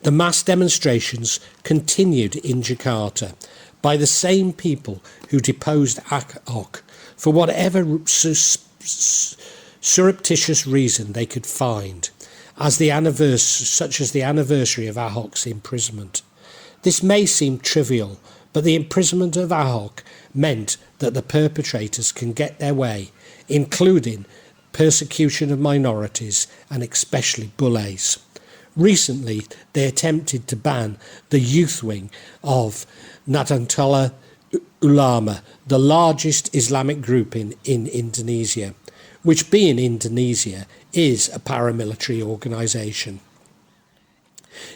The mass demonstrations continued in Jakarta by the same people who deposed Ahok for whatever surreptitious reason they could find, such as the anniversary of Ahok's imprisonment. This may seem trivial, but the imprisonment of Ahok meant that the perpetrators can get their way, including persecution of minorities and especially Bulays. Recently, they attempted to ban the youth wing of Nahdlatul Ulama, the largest Islamic group in Indonesia, which, being Indonesia, is a paramilitary organisation.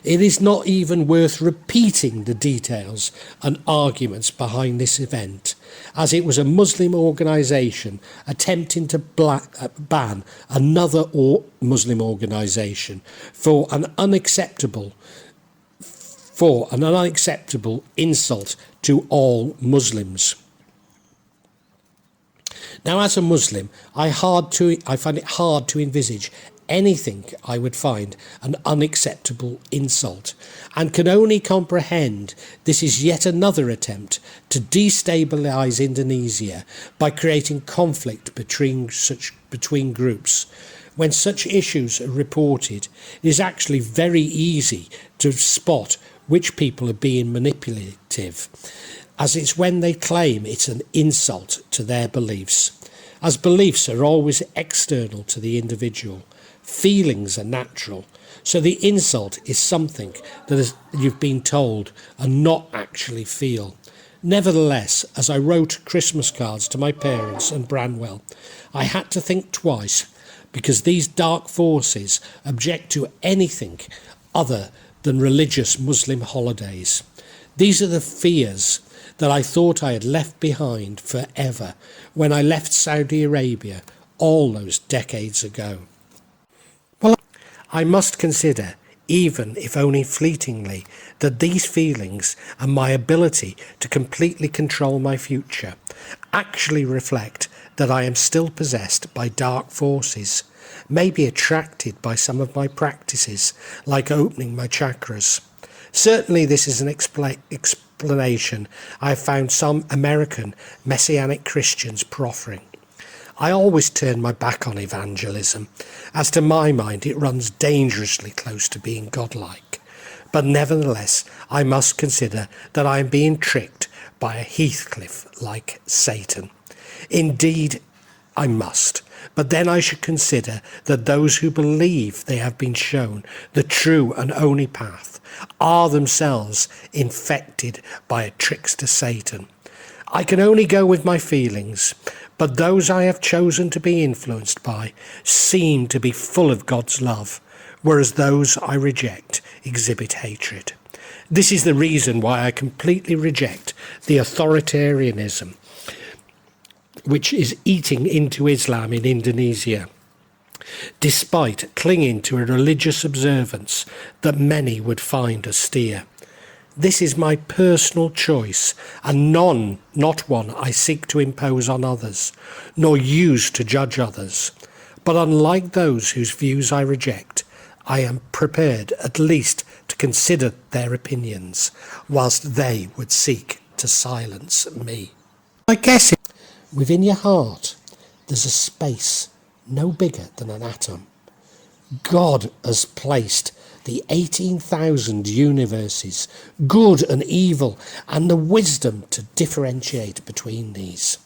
It is not even worth repeating the details and arguments behind this event, as it was a Muslim organisation attempting to ban another Muslim organisation for an unacceptable insult to all Muslims. Now, as a Muslim, I find it hard to envisage anything I would find an unacceptable insult, and can only comprehend this is yet another attempt to destabilise Indonesia by creating conflict between groups. When such issues are reported, it is actually very easy to spot which people are being manipulative, as it's when they claim it's an insult to their beliefs. As beliefs are always external to the individual, feelings are natural, so the insult is something that you've been told and not actually feel. Nevertheless, as I wrote Christmas cards to my parents and Branwell, I had to think twice, because these dark forces object to anything other than religious Muslim holidays. These are the fears that I thought I had left behind forever when I left Saudi Arabia all those decades ago. Well, I must consider, even if only fleetingly, that these feelings and my ability to completely control my future actually reflect that I am still possessed by dark forces, maybe attracted by some of my practices, like opening my chakras. Certainly this is an explanation I have found some American Messianic Christians proffering. I always turn my back on evangelism, as to my mind it runs dangerously close to being godlike. But nevertheless, I must consider that I am being tricked by a Heathcliff like Satan. Indeed, I must. But then I should consider that those who believe they have been shown the true and only path are themselves infected by a trickster Satan. I can only go with my feelings, but those I have chosen to be influenced by seem to be full of God's love, whereas those I reject exhibit hatred. This is the reason why I completely reject the authoritarianism which is eating into Islam in Indonesia, despite clinging to a religious observance that many would find austere. This is my personal choice, and not one I seek to impose on others, nor use to judge others. But unlike those whose views I reject, I am prepared at least to consider their opinions, whilst they would seek to silence me. I guess within your heart, there's a space no bigger than an atom. God has placed the 18,000 universes, good and evil, and the wisdom to differentiate between these.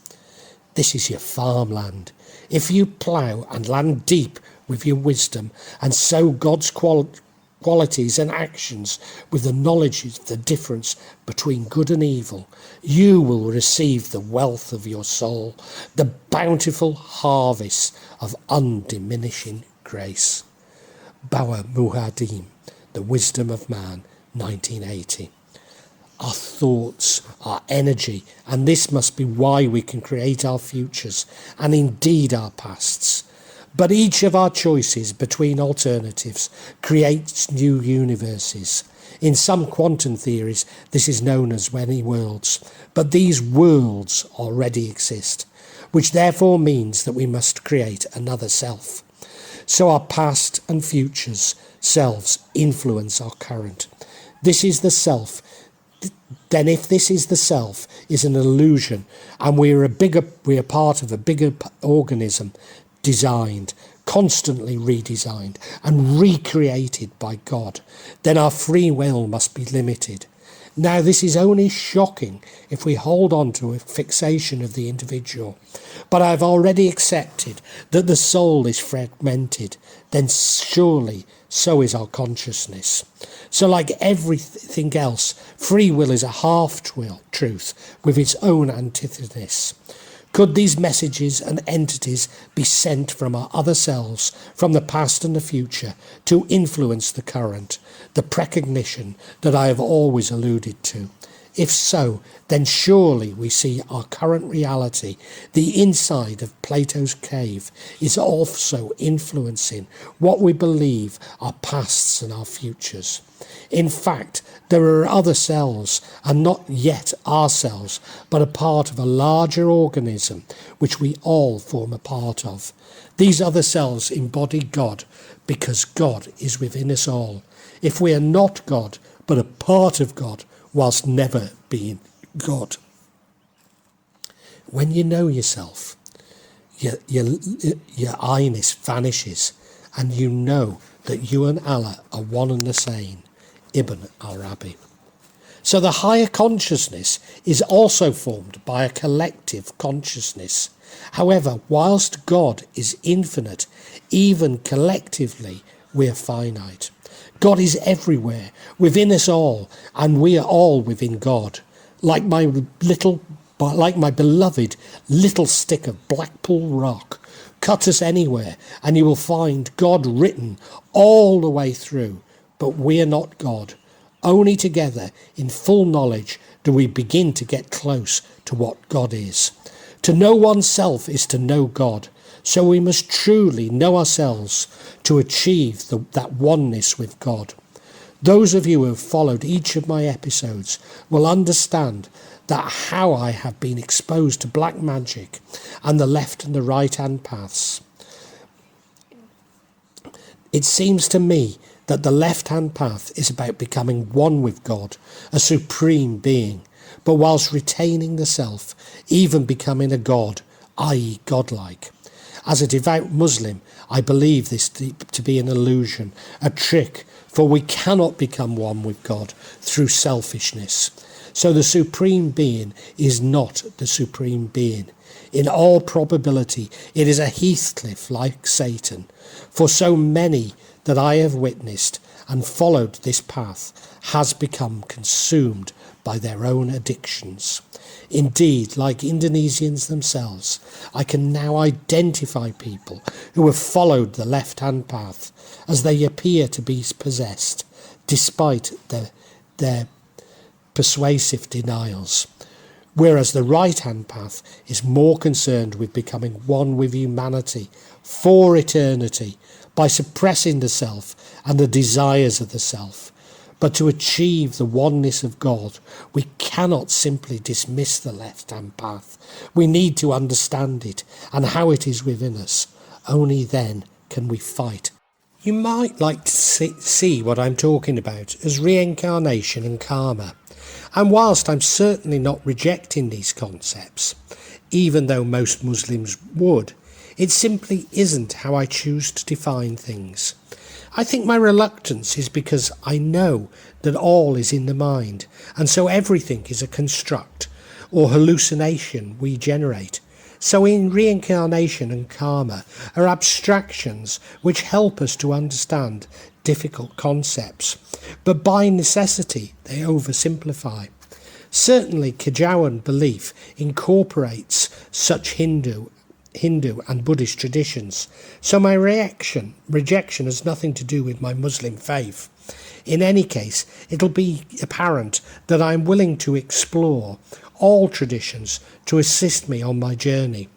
This is your farmland. If you plough and land deep with your wisdom and sow God's qualities and actions with the knowledge of the difference between good and evil, you will receive the wealth of your soul, the bountiful harvest of undiminishing grace. Bauer Muhadim, The Wisdom of Man, 1980. Our thoughts, our energy, and this must be why we can create our futures and indeed our pasts. But each of our choices between alternatives creates new universes. In some quantum theories, this is known as many worlds, but these worlds already exist, which therefore means that we must create another self. So our past and futures selves influence our current. This is the self. Then if this is the self is an illusion, and we are part of a bigger organism, designed, constantly redesigned and recreated by God, then our free will must be limited. Now, this is only shocking if we hold on to a fixation of the individual. But I've already accepted that the soul is fragmented, then surely so is our consciousness. So like everything else, free will is a half-truth with its own antithesis. Could these messages and entities be sent from our other selves, from the past and the future, to influence the current, the precognition that I have always alluded to? If so, then surely we see our current reality, the inside of Plato's cave, is also influencing what we believe our pasts and our futures. In fact, there are other cells, and not yet ourselves, but a part of a larger organism which we all form a part of. These other cells embody God, because God is within us all. If we are not God, but a part of God, whilst never being God. When you know yourself, your I-ness vanishes, and you know that you and Allah are one and the same. Ibn Arabi. So the higher consciousness is also formed by a collective consciousness. However, whilst God is infinite, even collectively we are finite. God is everywhere, within us all, and we are all within God. Like my beloved little stick of Blackpool rock, cut us anywhere, and you will find God written all the way through. But we are not God. Only together, in full knowledge, do we begin to get close to what God is. To know oneself is to know God. So we must truly know ourselves to achieve that oneness with God. Those of you who have followed each of my episodes will understand that how I have been exposed to black magic and the left and the right hand paths. It seems to me that the left hand path is about becoming one with God, a supreme being, but whilst retaining the self, even becoming a God, i.e. godlike. As a devout Muslim, I believe this to be an illusion, a trick, for we cannot become one with God through selfishness. So the Supreme Being is not the Supreme Being. In all probability, it is a Heathcliff like Satan. For so many that I have witnessed and followed this path has become consumed by their own addictions. Indeed, like Indonesians themselves, I can now identify people who have followed the left-hand path as they appear to be possessed, despite their persuasive denials. Whereas the right-hand path is more concerned with becoming one with humanity for eternity by suppressing the self and the desires of the self. But to achieve the oneness of God, we cannot simply dismiss the left-hand path. We need to understand it and how it is within us. Only then can we fight. You might like to see what I'm talking about as reincarnation and karma. And whilst I'm certainly not rejecting these concepts, even though most Muslims would, it simply isn't how I choose to define things. I think my reluctance is because I know that all is in the mind, and so everything is a construct or hallucination we generate. So in reincarnation and karma are abstractions which help us to understand difficult concepts, but by necessity they oversimplify. Certainly Kajawan belief incorporates such Hindu and Buddhist traditions, so my rejection has nothing to do with my Muslim faith. In any case, it'll be apparent that I'm willing to explore all traditions to assist me on my journey.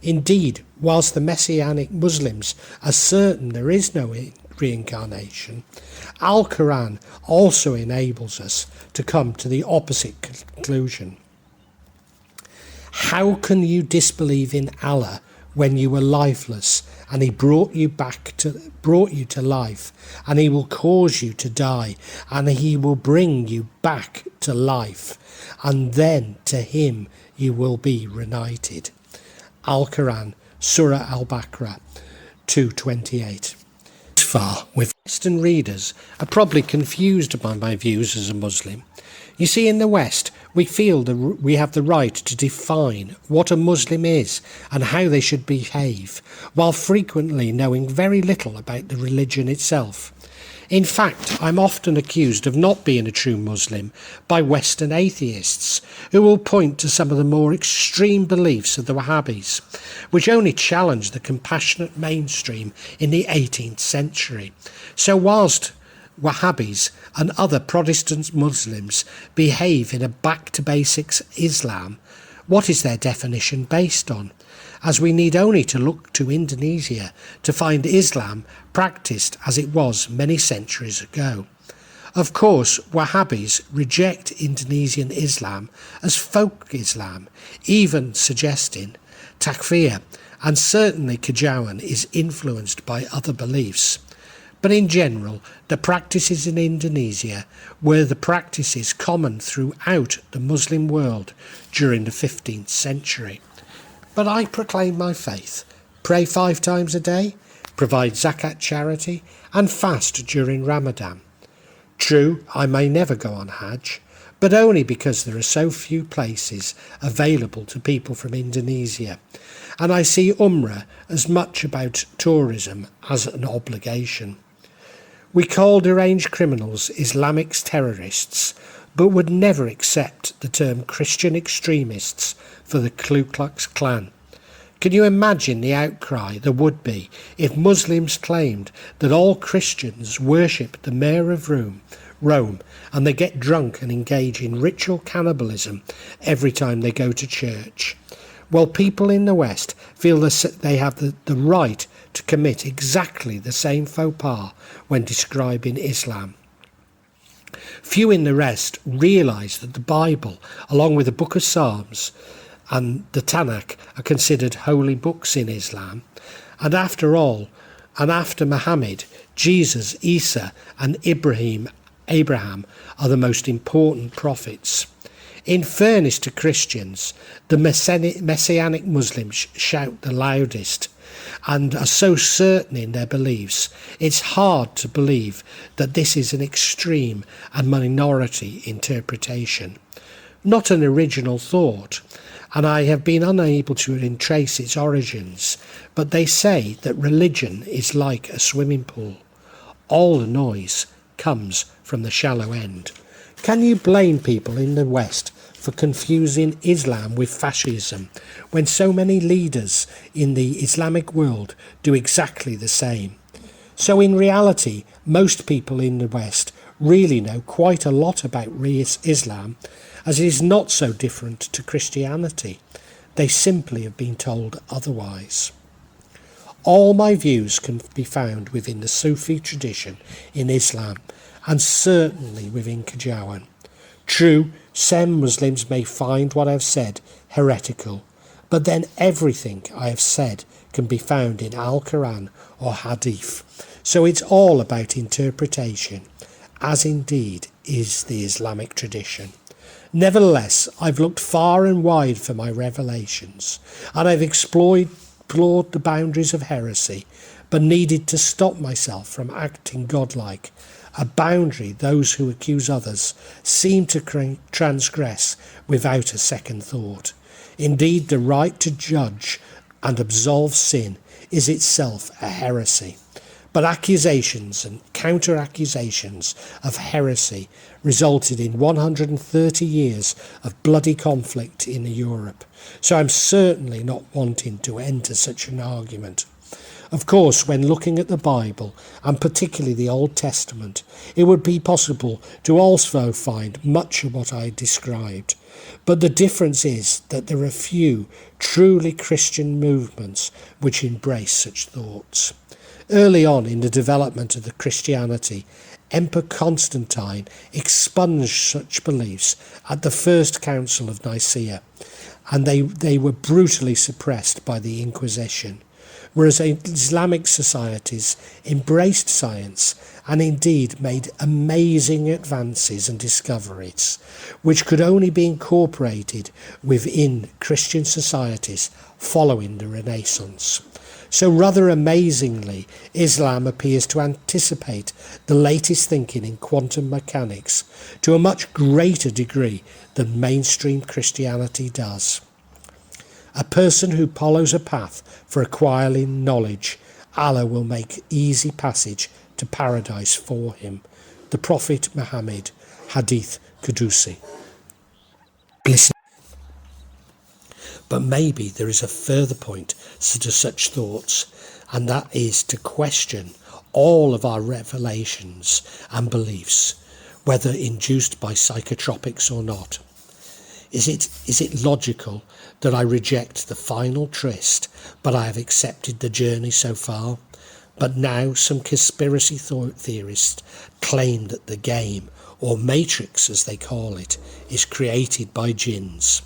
Indeed, whilst the Messianic Muslims are certain there is no reincarnation, Al-Quran also enables us to come to the opposite conclusion. How can you disbelieve in Allah when you were lifeless, and he brought you to life, and he will cause you to die, and he will bring you back to life, and then to him you will be reunited. Al-Quran, Surah Al-Baqarah 2:28. Far with Western readers are probably confused by my views as a Muslim. You see, in the West, we feel that we have the right to define what a Muslim is and how they should behave, while frequently knowing very little about the religion itself. In fact, I'm often accused of not being a true Muslim by Western atheists, who will point to some of the more extreme beliefs of the Wahhabis, which only challenged the compassionate mainstream in the 18th century. So whilst Wahhabis and other Protestant Muslims behave in a back-to-basics Islam, what is their definition based on? As we need only to look to Indonesia to find Islam practiced as it was many centuries ago. Of course, Wahhabis reject Indonesian Islam as folk Islam, even suggesting takfir, and certainly Kejawen is influenced by other beliefs. But in general, the practices in Indonesia were the practices common throughout the Muslim world during the 15th century. But I proclaim my faith, pray 5 times a day, provide zakat charity, and fast during Ramadan. True, I may never go on Hajj, but only because there are so few places available to people from Indonesia, and I see Umrah as much about tourism as an obligation. We call deranged criminals Islamic terrorists, but would never accept the term Christian extremists for the Ku Klux Klan. Can you imagine the outcry there would be if Muslims claimed that all Christians worship the Mayor of Rome, and they get drunk and engage in ritual cannibalism every time they go to church? Well, people in the West feel they have the right to commit exactly the same faux pas when describing Islam. Few in the rest realise that the Bible, along with the Book of Psalms and the Tanakh, are considered holy books in Islam. And after Muhammad, Jesus, Isa and Abraham are the most important prophets. In fairness to Christians, the Messianic Muslims shout the loudest and are so certain in their beliefs, it's hard to believe that this is an extreme and minority interpretation. Not an original thought, and I have been unable to trace its origins, but they say that religion is like a swimming pool. All the noise comes from the shallow end. Can you blame people in the West for confusing Islam with fascism when so many leaders in the Islamic world do exactly the same? So in reality, most people in the West really know quite a lot about Islam, as it is not so different to Christianity. They simply have been told otherwise. All my views can be found within the Sufi tradition in Islam, and certainly within Kejawen. True, some Muslims may find what I have said heretical, but then everything I have said can be found in Al-Quran or Hadith. So it's all about interpretation, as indeed is the Islamic tradition. Nevertheless, I've looked far and wide for my revelations, and I've explored the boundaries of heresy, but needed to stop myself from acting godlike, a boundary those who accuse others seem to transgress without a second thought. Indeed, the right to judge and absolve sin is itself a heresy. But accusations and counter-accusations of heresy resulted in 130 years of bloody conflict in Europe, so I'm certainly not wanting to enter such an argument. Of course, when looking at the Bible, and particularly the Old Testament, it would be possible to also find much of what I described. But the difference is that there are few truly Christian movements which embrace such thoughts. Early on in the development of the Christianity, Emperor Constantine expunged such beliefs at the First Council of Nicaea, and they were brutally suppressed by the Inquisition, whereas Islamic societies embraced science and indeed made amazing advances and discoveries, which could only be incorporated within Christian societies following the Renaissance. So rather amazingly, Islam appears to anticipate the latest thinking in quantum mechanics to a much greater degree than mainstream Christianity does. A person who follows a path for acquiring knowledge, Allah will make easy passage to paradise for him. The Prophet Muhammad, Hadith Qudusi. But maybe there is a further point to such thoughts, and that is to question all of our revelations and beliefs, whether induced by psychotropics or not. Is it logical that I reject the final tryst, but I have accepted the journey so far? But now some conspiracy theorists claim that the game, or matrix as they call it, is created by jinns.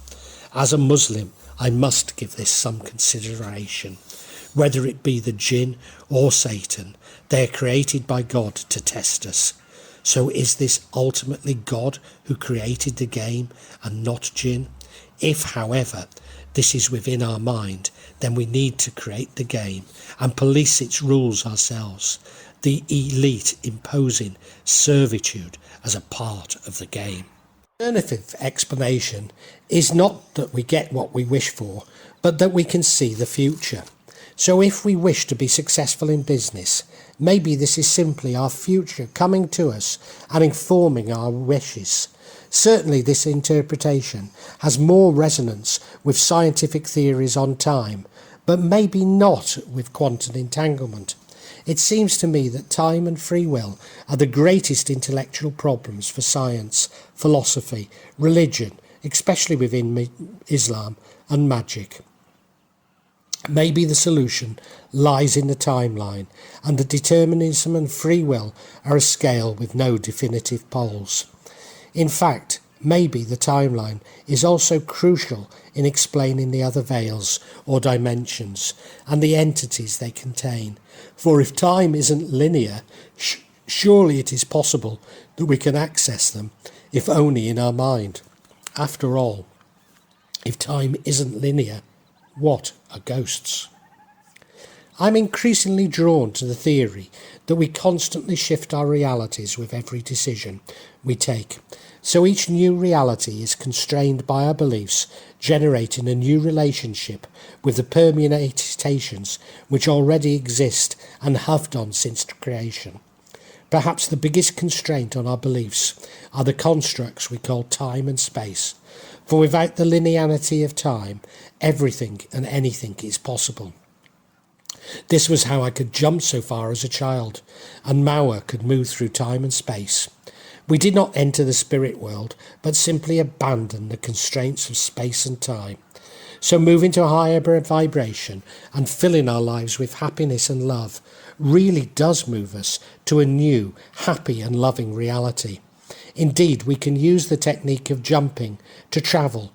As a Muslim, I must give this some consideration. Whether it be the jinn or Satan, they are created by God to test us. So is this ultimately God who created the game and not jinn? If, however, this is within our mind, then we need to create the game and police its rules ourselves, the elite imposing servitude as a part of the game. The alternative explanation is not that we get what we wish for, but that we can see the future. So if we wish to be successful in business, maybe this is simply our future coming to us and informing our wishes. Certainly this interpretation has more resonance with scientific theories on time, but maybe not with quantum entanglement. It seems to me that time and free will are the greatest intellectual problems for science, philosophy, religion, especially within Islam, and magic. Maybe the solution lies in the timeline, and that determinism and free will are a scale with no definitive poles. In fact, maybe the timeline is also crucial in explaining the other veils or dimensions and the entities they contain. For if time isn't linear, surely it is possible that we can access them, if only in our mind. After all, if time isn't linear, what are ghosts? I'm increasingly drawn to the theory that we constantly shift our realities with every decision we take. So each new reality is constrained by our beliefs, generating a new relationship with the permutations which already exist and have done since creation. Perhaps the biggest constraint on our beliefs are the constructs we call time and space, for without the linearity of time, everything and anything is possible. This was how I could jump so far as a child, and Mauer could move through time and space. We did not enter the spirit world, but simply abandoned the constraints of space and time. So moving to a higher vibration and filling our lives with happiness and love really does move us to a new, happy and loving reality. Indeed, we can use the technique of jumping to travel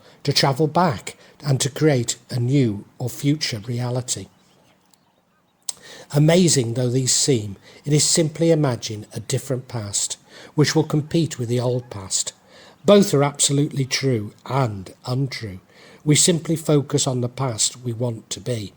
back, and to create a new or future reality. Amazing though these seem, it is simply imagine a different past, which will compete with the old past. Both are absolutely true and untrue. We simply focus on the past we want to be.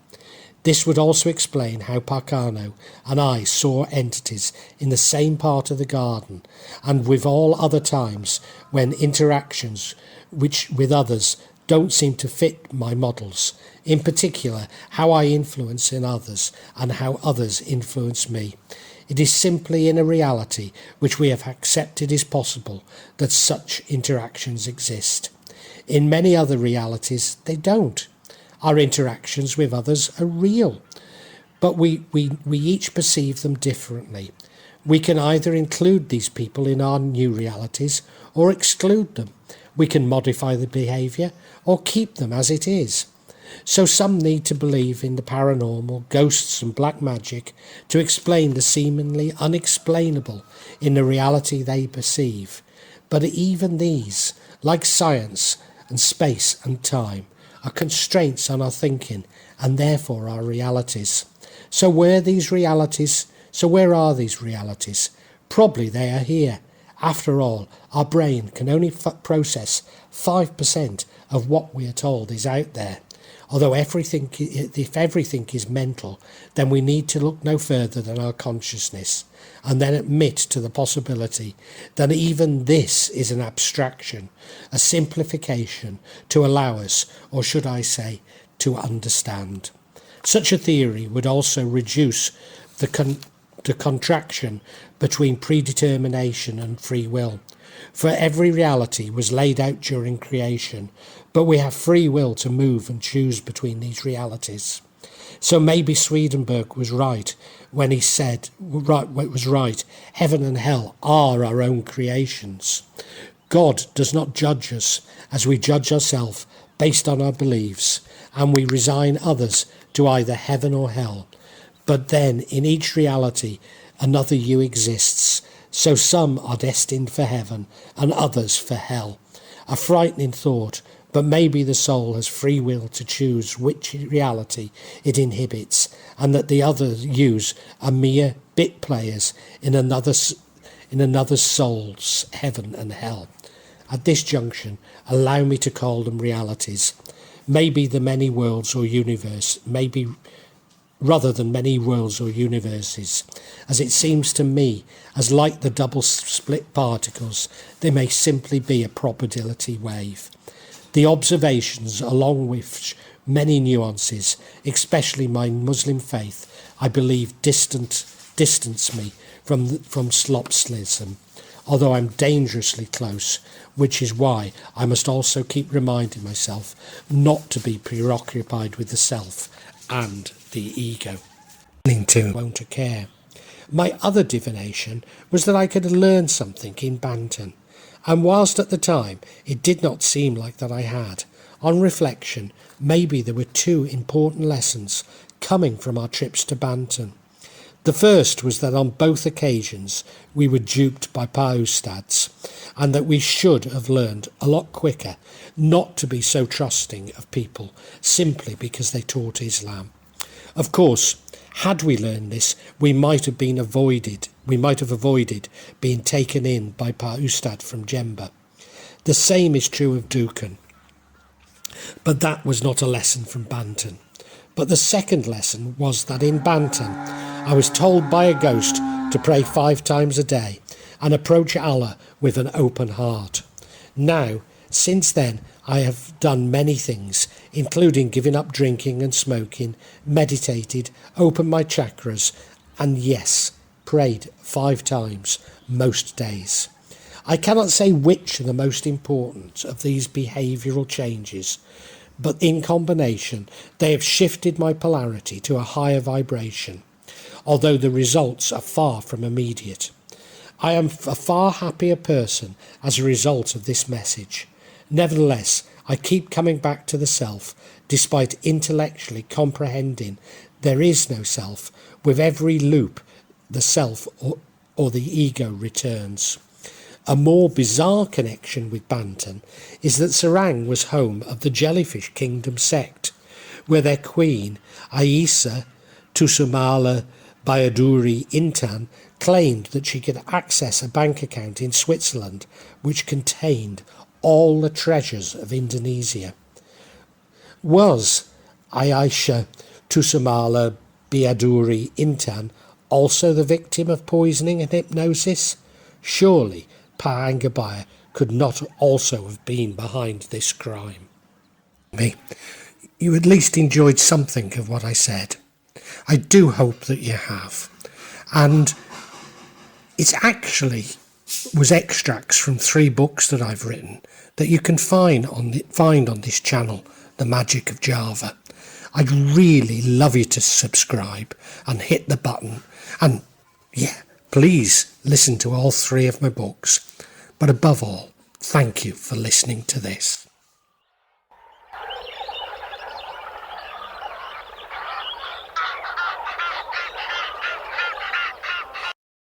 This would also explain how Parcano and I saw entities in the same part of the garden, and with all other times when interactions which with others don't seem to fit my models, in particular how I influence in others and how others influence me. It is simply in a reality which we have accepted is possible that such interactions exist. In many other realities they don't. Our interactions with others are real, but we each perceive them differently. We can either include these people in our new realities or exclude them. We can modify the behaviour or keep them as it is. So some need to believe in the paranormal, ghosts and black magic to explain the seemingly unexplainable in the reality they perceive. But even these, like science and space and time, are constraints on our thinking and therefore our realities. So where are these realities? Probably they are here. After all, our brain can only process 5% of what we are told is out there. Although if everything is mental, then we need to look no further than our consciousness, and then admit to the possibility that even this is an abstraction, a simplification to allow us, or should I say, to understand. Such a theory would also reduce the contraction between predetermination and free will. For every reality was laid out during creation, but we have free will to move and choose between these realities. So maybe Swedenborg was right when he said, heaven and hell are our own creations. God does not judge us as we judge ourselves based on our beliefs, and we resign others to either heaven or hell. But then in each reality, another you exists. So some are destined for heaven and others for hell. A frightening thought, but maybe the soul has free will to choose which reality it inhibits, and that the other yous are mere bit players in another soul's heaven and hell. At this junction, allow me to call them realities. Maybe the many worlds or universe, rather than many worlds or universes, as it seems to me, as like the double split particles, they may simply be a probability wave. The observations, along with many nuances, especially my Muslim faith, I believe distance me from slopslism, although I'm dangerously close, which is why I must also keep reminding myself not to be preoccupied with the self and the ego. Won't care. My other divination was that I could learn something in Banton, and whilst at the time it did not seem like that I had, on reflection, maybe there were two important lessons coming from our trips to Banton. The first was that on both occasions we were duped by Paustads, and that we should have learned a lot quicker not to be so trusting of people simply because they taught Islam. Of course, had we learned this, we might have avoided being taken in by Pa Ustad from Jemba. The same is true of Dukan. But that was not a lesson from Banton. But the second lesson was that in Banton, I was told by a ghost to pray 5 times a day and approach Allah with an open heart. Now, since then, I have done many things, including giving up drinking and smoking, meditated, opened my chakras, and yes, prayed 5 times most days. I cannot say which are the most important of these behavioural changes, but in combination they have shifted my polarity to a higher vibration, although the results are far from immediate. I am a far happier person as a result of this message. Nevertheless, I keep coming back to the self, despite intellectually comprehending there is no self. With every loop, the self or the ego returns. A more bizarre connection with Banton is that Sarang was home of the Jellyfish Kingdom sect, where their queen, Aisa Tusumala Bayaduri Intan, claimed that she could access a bank account in Switzerland which contained all the treasures of Indonesia. Was Aisha Tusumala Bayaduri Intan also the victim of poisoning and hypnosis? Surely Pa Angabaya could not also have been behind this crime. You at least enjoyed something of what I said. I do hope that you have. And it actually was extracts from 3 books that I've written that you can find on this channel, The Magic of Java. I'd really love you to subscribe and hit the button. And please listen to all 3 of my books. But above all, thank you for listening to this.